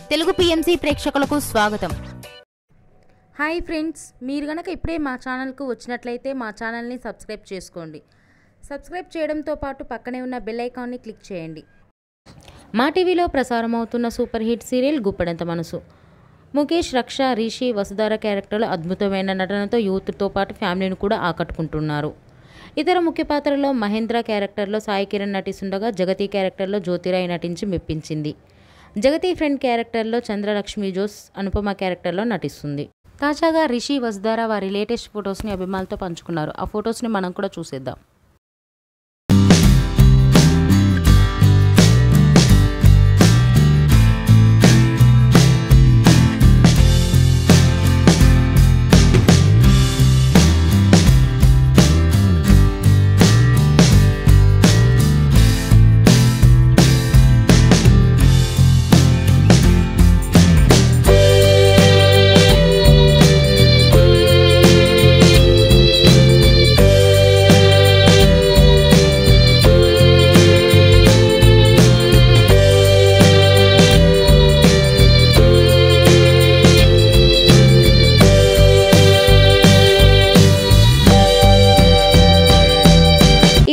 Telugu PMC ప్రేక్షకులకు స్వాగతం. Hi friends, మీరు గనక ఇప్పుడే మా ఛానల్కు వచ్చినట్లయితే మా ఛానల్ని సబ్స్క్రైబ్ చేసుకోండి. సబ్స్క్రైబ్ చేయడంతో పాటు పక్కనే ఉన్న బెల్ ఐకాన్ని క్లిక్ చేయండి. మా టీవీలో ప్రసారం అవుతున్న సూపర్ హిట్ సీరియల్ గుప్పెడంత మనసు. ముఖేష్, రక్ష, రిషి, వసుధార క్యారెక్టర్లు అద్భుతమైన నటనతో యూత్తో పాటు ఫ్యామిలీని కూడా ఆకట్టుకుంటున్నారు. ఇతర ముఖ్య పాత్రలో మహేంద్ర క్యారెక్టర్లో సాయి కిరణ్ నటిస్తుండగా జగతి క్యారెక్టర్లో జ్యోతిరాయ్ నటించి మెప్పించింది. జగతి ఫ్రెండ్ క్యారెక్టర్లో చంద్రలక్ష్మి జోస్ అనుపమ క్యారెక్టర్లో నటిస్తుంది. తాజాగా రిషి, వసుధార వారి లేటెస్ట్ ఫొటోస్ని అభిమానులతో పంచుకున్నారు. ఆ ఫొటోస్ని మనం కూడా చూసేద్దాం.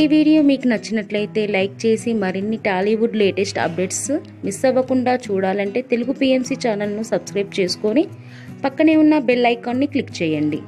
ఈ వీడియో మీకు నచ్చినట్లయితే లైక్ చేసి మరిన్ని టాలీవుడ్ లేటెస్ట్ అప్డేట్స్ మిస్ అవ్వకుండా చూడాలంటే తెలుగు పిఎంసి ఛానల్ను సబ్స్క్రైబ్ చేసుకొని పక్కనే ఉన్న బెల్ ఐకాన్ని క్లిక్ చేయండి.